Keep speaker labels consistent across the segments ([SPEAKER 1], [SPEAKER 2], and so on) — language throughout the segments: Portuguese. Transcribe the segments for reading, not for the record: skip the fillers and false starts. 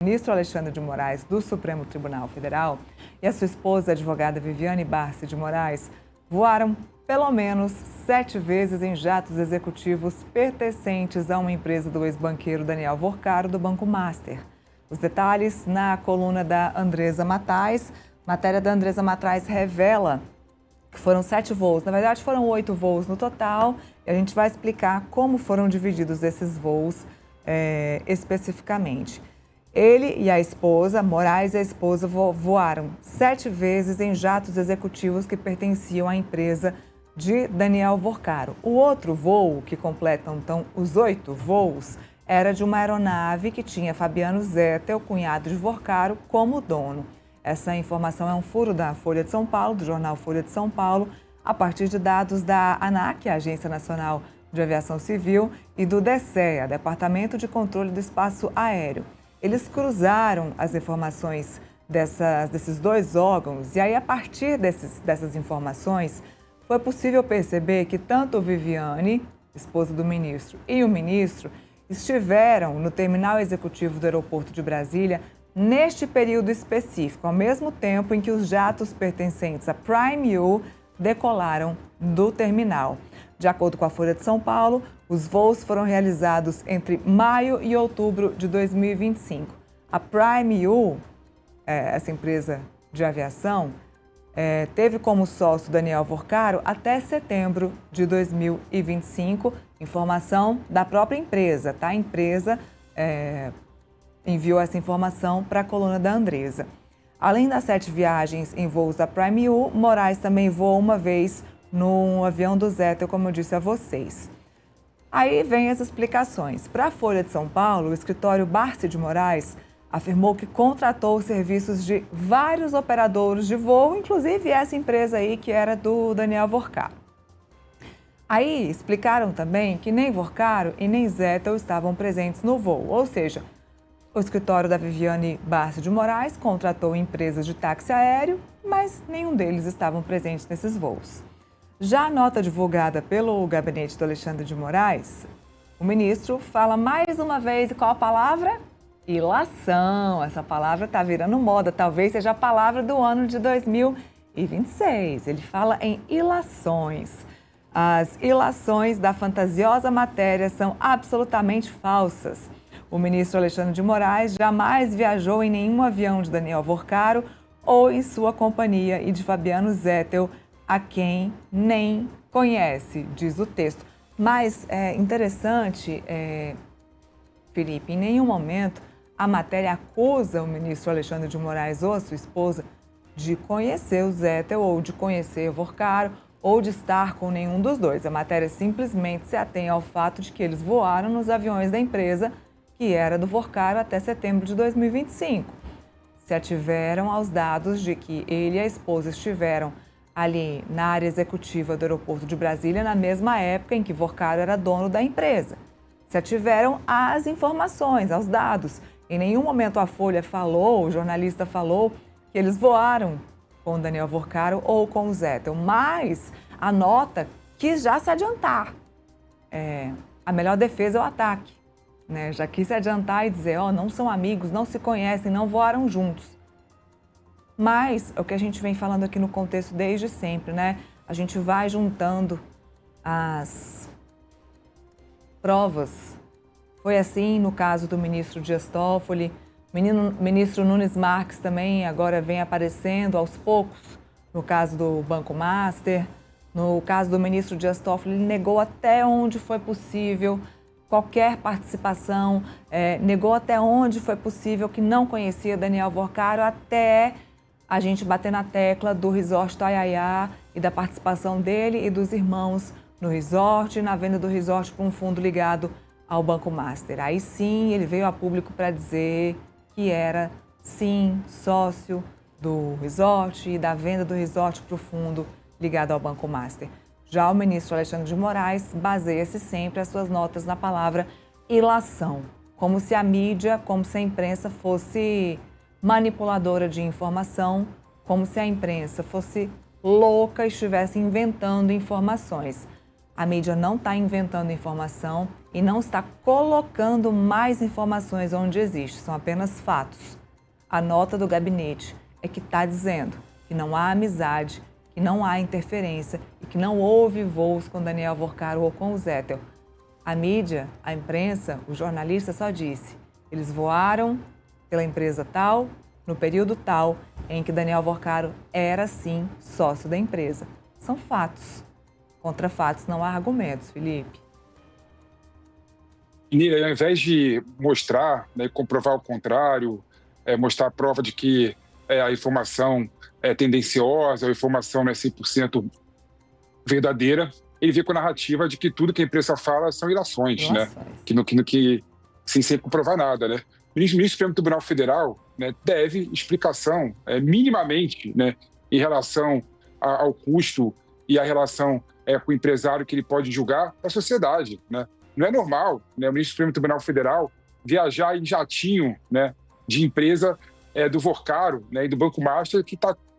[SPEAKER 1] Ministro Alexandre de Moraes, do Supremo Tribunal Federal, e a sua esposa, a advogada Viviane Barsi de Moraes, voaram pelo menos 7 vezes em jatos executivos pertencentes a uma empresa do ex-banqueiro Daniel Vorcaro, do Banco Master. Os detalhes na coluna da Andresa Matais. Matéria da Andresa Matais revela que foram 7 voos. Na verdade, foram 8 voos no total. E a gente vai explicar como foram divididos esses voos especificamente. Ele e a esposa, Moraes e a esposa, voaram 7 vezes em jatos executivos que pertenciam à empresa de Daniel Vorcaro. O outro voo, que completam então os 8 voos, era de uma aeronave que tinha Fabiano Zettel, cunhado de Vorcaro, como dono. Essa informação é um furo da Folha de São Paulo, do jornal Folha de São Paulo, a partir de dados da ANAC, a Agência Nacional de Aviação Civil, e do DECEA, Departamento de Controle do Espaço Aéreo. Eles cruzaram as informações desses 2 órgãos e aí, a partir dessas informações, foi possível perceber que tanto Viviane, esposa do ministro, e o ministro estiveram no terminal executivo do aeroporto de Brasília neste período específico, ao mesmo tempo em que os jatos pertencentes à Prime U decolaram do terminal. De acordo com a Folha de São Paulo, os voos foram realizados entre maio e outubro de 2025. A Prime U, essa empresa de aviação, teve como sócio Daniel Vorcaro até setembro de 2025, informação da própria empresa, tá? A empresa enviou essa informação para a coluna da Andresa. Além das 7 viagens em voos da Prime U, Moraes também voou uma vez no avião do Zettel, como eu disse a vocês. Aí vem as explicações. Para a Folha de São Paulo, o escritório Barsi de Moraes afirmou que contratou os serviços de vários operadores de voo, inclusive essa empresa aí que era do Daniel Vorcaro. Aí explicaram também que nem Vorcaro e nem Zettel estavam presentes no voo, ou seja, o escritório da Viviane Barsi de Moraes contratou empresas de táxi aéreo, mas nenhum deles estavam presentes nesses voos. Já a nota divulgada pelo gabinete do Alexandre de Moraes, o ministro fala mais uma vez, e qual a palavra? Ilação. Essa palavra está virando moda, talvez seja a palavra do ano de 2026. Ele fala em ilações. As ilações da fantasiosa matéria são absolutamente falsas. O ministro Alexandre de Moraes jamais viajou em nenhum avião de Daniel Vorcaro ou em sua companhia e de Fabiano Zettel, a quem nem conhece, diz o texto. Mas é interessante, Felipe, em nenhum momento a matéria acusa o ministro Alexandre de Moraes ou a sua esposa de conhecer o Zettel ou de conhecer o Vorcaro ou de estar com nenhum dos dois. A matéria simplesmente se atém ao fato de que eles voaram nos aviões da empresa que era do Vorcaro até setembro de 2025. Se ativeram aos dados de que ele e a esposa estiveram ali na área executiva do aeroporto de Brasília na mesma época em que Vorcaro era dono da empresa. Se ativeram às informações, aos dados. Em nenhum momento a Folha falou, o jornalista falou que eles voaram com o Daniel Vorcaro ou com o Zettel, mas a nota quis já se adiantar. A melhor defesa é o ataque, né? Já quis se adiantar e dizer, não são amigos, não se conhecem, não voaram juntos. Mas é o que a gente vem falando aqui no contexto desde sempre, né? A gente vai juntando as provas. Foi assim no caso do ministro Dias Toffoli, ministro Nunes Marques também agora vem aparecendo aos poucos no caso do Banco Master. No caso do ministro Dias Toffoli, ele negou até onde foi possível qualquer participação, negou até onde foi possível que não conhecia Daniel Vorcaro, até a gente bater na tecla do resort Taiaiá e da participação dele e dos irmãos no resort e na venda do resort para um fundo ligado ao Banco Master. Aí sim, ele veio a público para dizer que era, sim, sócio do resort e da venda do resort para o fundo ligado ao Banco Master. Já o ministro Alexandre de Moraes baseia-se sempre as suas notas na palavra ilação, como se a mídia, como se a imprensa fosse manipuladora de informação, como se a imprensa fosse louca e estivesse inventando informações. A mídia não está inventando informação e não está colocando mais informações onde existe, são apenas fatos. A nota do gabinete é que está dizendo que não há amizade, que não há interferência e que não houve voos com Daniel Worcaro ou com o Zettel. A mídia, a imprensa, o jornalista só disse, eles voaram pela empresa tal, no período tal, em que Daniel Worcaro era, sim, sócio da empresa. São fatos. Contra fatos não há argumentos, Felipe.
[SPEAKER 2] Nira, ao invés de mostrar, né, comprovar o contrário, mostrar a prova de que a informação é tendenciosa, a informação não é 100% verdadeira, ele vem com a narrativa de que tudo que a imprensa fala são ilações, né? Que sem comprovar nada, né? O ministro do Supremo Tribunal Federal, né, deve explicação minimamente, né, em relação ao custo e a relação com o empresário que ele pode julgar para a sociedade, né? Não é normal, né, o ministro do Supremo Tribunal Federal viajar em jatinho, né, de empresa do Worcaro, né, e do Banco Master, que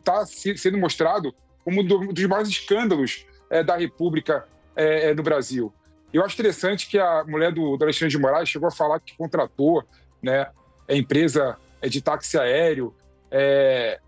[SPEAKER 2] tá sendo mostrado como um dos maiores escândalos da República no Brasil. Eu acho interessante que a mulher do Alexandre de Moraes chegou a falar que contratou, né, a empresa de táxi aéreo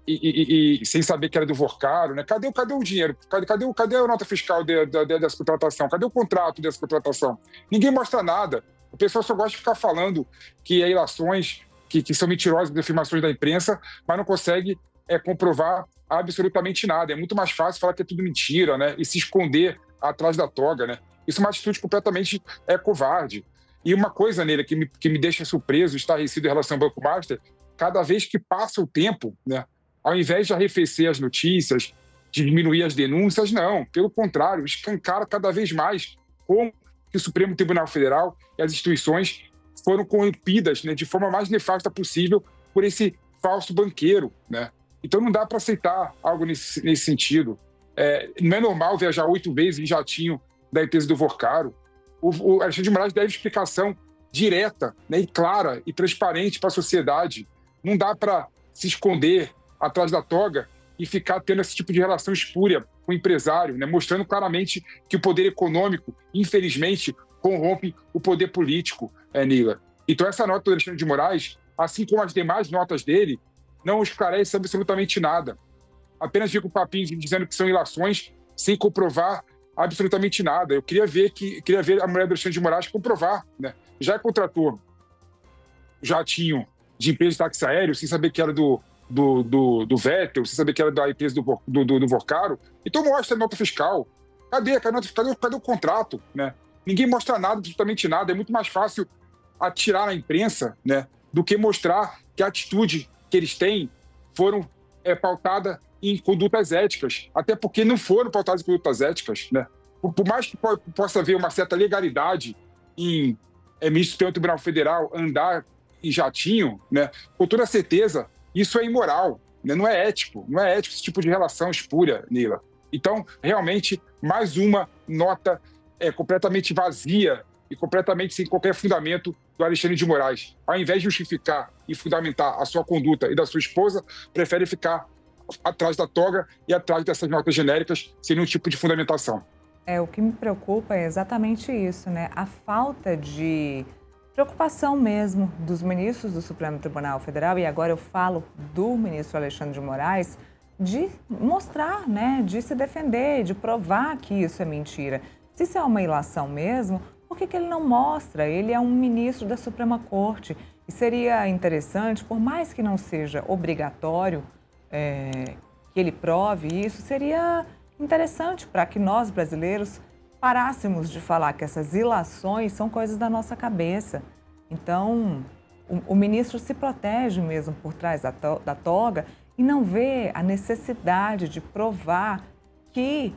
[SPEAKER 2] e sem saber que era do Worcaro, né? Cadê o dinheiro? Cadê a nota fiscal dessa contratação? Cadê o contrato dessa contratação? Ninguém mostra nada. O pessoal só gosta de ficar falando que é ilações, que são mentirosas as afirmações da imprensa, mas não consegue comprovar absolutamente nada. É muito mais fácil falar que é tudo mentira, né? E se esconder atrás da toga, né? Isso é uma atitude completamente covarde. E uma coisa nele que me deixa surpreso, estarrecido em relação ao Banco Master, cada vez que passa o tempo, né, ao invés de arrefecer as notícias, de diminuir as denúncias, não. Pelo contrário, escancara cada vez mais como que o Supremo Tribunal Federal e as instituições foram corrompidas, né, de forma mais nefasta possível por esse falso banqueiro, né? Então não dá para aceitar algo nesse sentido. Não é normal viajar 8 vezes em jatinho da empresa do Worcaro. O Alexandre de Moraes deve explicação direta, né, e clara e transparente para a sociedade. Não dá para se esconder atrás da toga e ficar tendo esse tipo de relação espúria com o empresário, né, mostrando claramente que o poder econômico, infelizmente, corrompe o poder político, Nila. Então essa nota do Alexandre de Moraes, assim como as demais notas dele, não esclarece absolutamente nada. Apenas fica o papinho dizendo que são ilações sem comprovar absolutamente nada. Eu queria ver a mulher do Alexandre de Moraes comprovar, né? Já contratou jatinho de empresa de táxi aéreo, sem saber que era do Zettel, sem saber que era da empresa do Worcaro. Então mostra a nota fiscal. Cadê o contrato, né? Ninguém mostra nada, absolutamente nada. É muito mais fácil atirar na imprensa, né, do que mostrar que a atitude que eles têm foram pautada em condutas éticas, até porque não foram pautadas em condutas éticas, né? Por mais que possa haver uma certa legalidade em ministro do Tribunal Federal andar em jatinho, né, com toda certeza isso é imoral, né? Não é ético esse tipo de relação espúria, Nila. Então, realmente, mais uma nota completamente vazia e completamente sem qualquer fundamento do Alexandre de Moraes. Ao invés de justificar e fundamentar a sua conduta e da sua esposa, prefere ficar atrás da toga e atrás dessas notas genéricas sem nenhum tipo de fundamentação.
[SPEAKER 1] O que me preocupa é exatamente isso, né? A falta de preocupação mesmo dos ministros do Supremo Tribunal Federal, e agora eu falo do ministro Alexandre de Moraes, de mostrar, né, de se defender, de provar que isso é mentira. Se isso é uma ilação mesmo, por que ele não mostra? Ele é um ministro da Suprema Corte e seria interessante, por mais que não seja obrigatório que ele prove isso, seria interessante para que nós, brasileiros, parássemos de falar que essas ilações são coisas da nossa cabeça. Então, o ministro se protege mesmo por trás da toga e não vê a necessidade de provar que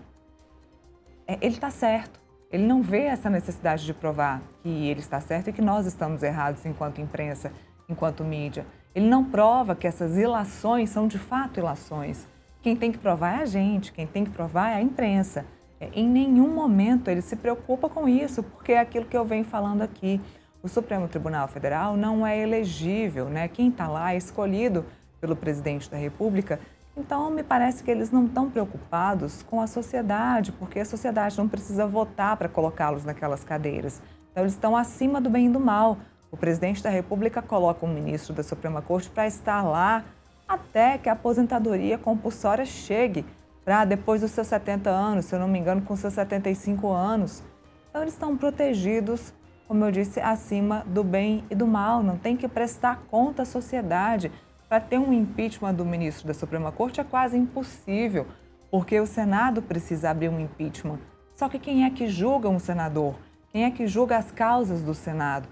[SPEAKER 1] ele está certo. Ele não vê essa necessidade de provar que ele está certo e que nós estamos errados enquanto imprensa, enquanto mídia. Ele não prova que essas ilações são de fato ilações. Quem tem que provar é a gente, quem tem que provar é a imprensa. Em nenhum momento ele se preocupa com isso, porque é aquilo que eu venho falando aqui. O Supremo Tribunal Federal não é elegível, né? Quem está lá é escolhido pelo presidente da República Então, me parece que eles não estão preocupados com a sociedade, porque a sociedade não precisa votar para colocá-los naquelas cadeiras. Então, eles estão acima do bem e do mal. O presidente da República coloca um ministro da Suprema Corte para estar lá até que a aposentadoria compulsória chegue, para depois dos seus 70 anos, se eu não me engano, com seus 75 anos. Então, eles estão protegidos, como eu disse, acima do bem e do mal. Não tem que prestar conta à sociedade. Para ter um impeachment do ministro da Suprema Corte é quase impossível, porque o Senado precisa abrir um impeachment. Só que quem é que julga um senador? Quem é que julga as causas do Senado?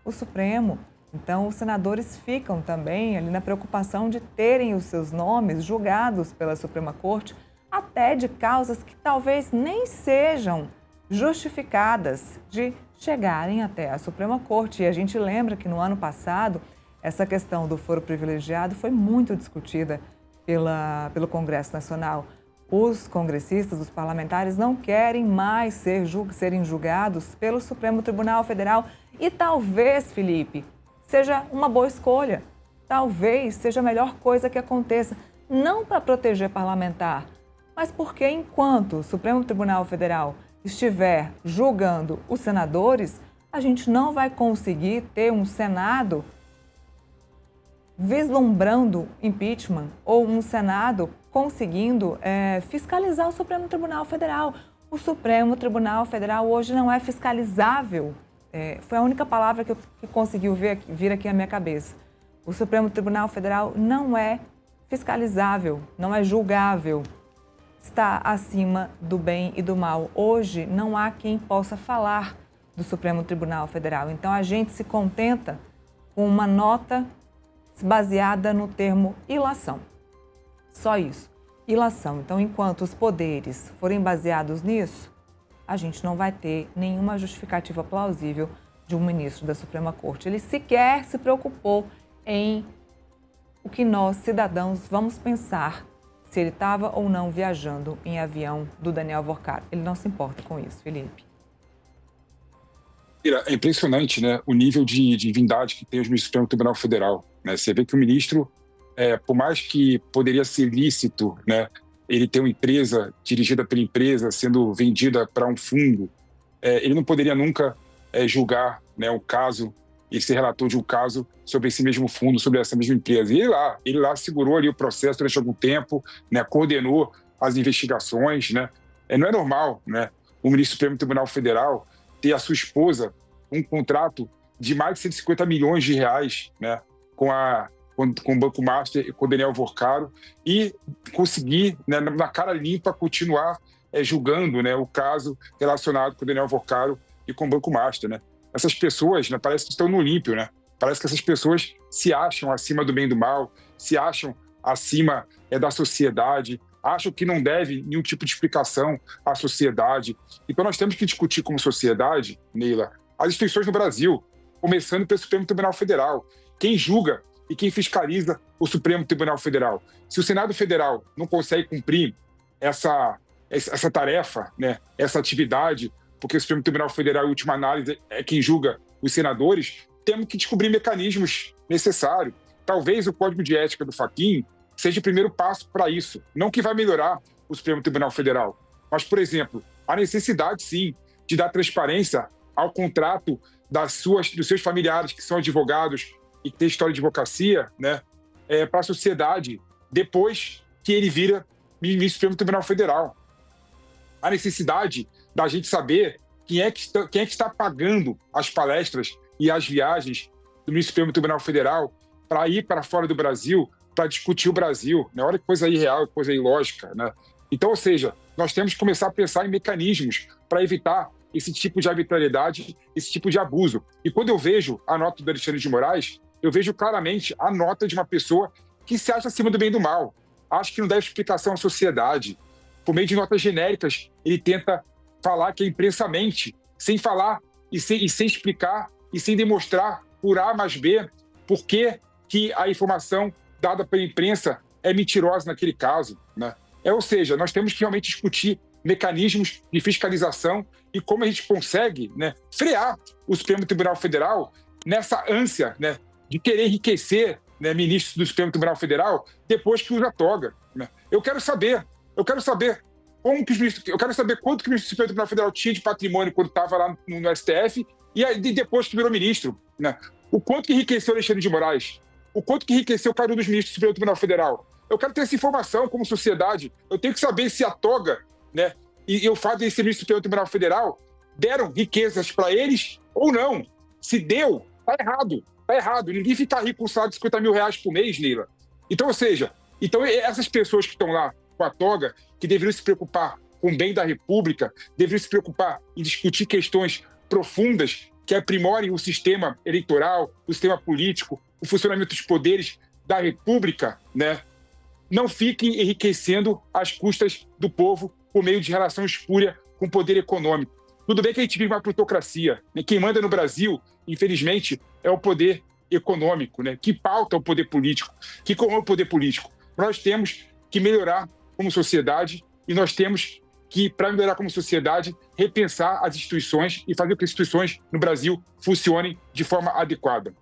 [SPEAKER 1] O Supremo. Então, os senadores ficam também ali na preocupação de terem os seus nomes julgados pela Suprema Corte, até de causas que talvez nem sejam justificadas de chegarem até a Suprema Corte. E a gente lembra que no ano passado, essa questão do foro privilegiado foi muito discutida pelo Congresso Nacional. Os congressistas, os parlamentares, não querem mais serem julgados pelo Supremo Tribunal Federal. E talvez, Felipe, seja uma boa escolha. Talvez seja a melhor coisa que aconteça. Não para proteger parlamentar, mas porque enquanto o Supremo Tribunal Federal estiver julgando os senadores, a gente não vai conseguir ter um Senado vislumbrando impeachment ou um Senado conseguindo fiscalizar o Supremo Tribunal Federal. O Supremo Tribunal Federal hoje não é fiscalizável. Foi a única palavra que conseguiu vir aqui à minha cabeça. O Supremo Tribunal Federal não é fiscalizável, não é julgável. Está acima do bem e do mal. Hoje não há quem possa falar do Supremo Tribunal Federal. Então a gente se contenta com uma nota baseada no termo ilação. Só isso, ilação. Então, enquanto os poderes forem baseados nisso, a gente não vai ter nenhuma justificativa plausível de um ministro da Suprema Corte. Ele sequer se preocupou em o que nós, cidadãos, vamos pensar se ele estava ou não viajando em avião do Daniel Vorcaro. Ele não se importa com isso, Felipe.
[SPEAKER 2] É impressionante, né, o nível de divindade que tem os ministros do Supremo Tribunal Federal. Né? Você vê que o ministro, por mais que poderia ser lícito, né, ele ter uma empresa dirigida pela empresa sendo vendida para um fundo, ele não poderia nunca julgar, né, um caso e ser relator de um caso sobre esse mesmo fundo, sobre essa mesma empresa. E ele lá segurou ali o processo durante algum tempo, né, coordenou as investigações. Né? Não é normal, né, o ministro do Supremo Tribunal Federal ter a sua esposa um contrato de mais de 150 milhões de reais, né, com o Banco Master e com o Daniel Vorcaro, e conseguir, né, na cara limpa, continuar julgando, né, o caso relacionado com o Daniel Vorcaro e com o Banco Master. Né? Essas pessoas, né, parece que estão no Olímpio, né? Parece que essas pessoas se acham acima do bem e do mal, se acham acima da sociedade, acham que não deve nenhum tipo de explicação à sociedade. Então nós temos que discutir como sociedade, Neila, as instituições no Brasil, começando pelo Supremo Tribunal Federal. Quem julga e quem fiscaliza o Supremo Tribunal Federal? Se o Senado Federal não consegue cumprir essa tarefa, né, essa atividade, porque o Supremo Tribunal Federal, em última análise, é quem julga os senadores, temos que descobrir mecanismos necessários. Talvez o Código de Ética do Fachin seja o primeiro passo para isso. Não que vai melhorar o Supremo Tribunal Federal, mas, por exemplo, a necessidade, sim, de dar transparência ao contrato dos seus familiares, que são advogados e que têm história de advocacia, né, para a sociedade, depois que ele vira ministro do Supremo Tribunal Federal. A necessidade da gente saber quem é que está pagando as palestras e as viagens do ministro do Supremo Tribunal Federal para ir para fora do Brasil, para discutir o Brasil. Né? Olha que coisa irreal, coisa ilógica. Né? Então, ou seja, nós temos que começar a pensar em mecanismos para evitar esse tipo de arbitrariedade, esse tipo de abuso. E quando eu vejo a nota do Alexandre de Moraes, eu vejo claramente a nota de uma pessoa que se acha acima do bem e do mal. Acho que não deve explicação à sociedade. Por meio de notas genéricas, ele tenta falar que a imprensa mente, sem falar e sem explicar e sem demonstrar por A mais B por que a informação dada pela imprensa é mentirosa naquele caso. Né? Ou seja, nós temos que realmente discutir mecanismos de fiscalização e como a gente consegue, né, frear o Supremo Tribunal Federal nessa ânsia, né, de querer enriquecer, né, ministros do Supremo Tribunal Federal depois que usa toga, né? Eu quero saber como que os ministros, eu quero saber quanto que o ministro do Supremo Tribunal Federal tinha de patrimônio quando estava lá no STF e depois que virou ministro, né? O quanto que enriqueceu Alexandre de Moraes, o quanto que enriqueceu cada um dos ministros do Supremo Tribunal Federal. Eu quero ter essa informação como sociedade. Eu tenho que saber se a toga, né, e o fato de ser ministro do Supremo Tribunal Federal deram riquezas para eles ou não. Se deu, tá errado. Tá errado. Ninguém fica rico com um salário de 50 mil reais por mês, Neila. Então, ou seja, essas pessoas que estão lá com a toga, que deveriam se preocupar com o bem da República, deveriam se preocupar em discutir questões profundas que aprimorem o sistema eleitoral, o sistema político, o funcionamento dos poderes da República, né? Não fiquem enriquecendo às custas do povo por meio de relação espúria com o poder econômico. Tudo bem que a gente vive uma plutocracia, né? Quem manda no Brasil, infelizmente, é o poder econômico, né? Que pauta o poder político, que corrompe o poder político. Nós temos que melhorar como sociedade e nós temos que, para melhorar como sociedade, repensar as instituições e fazer com que as instituições no Brasil funcionem de forma adequada.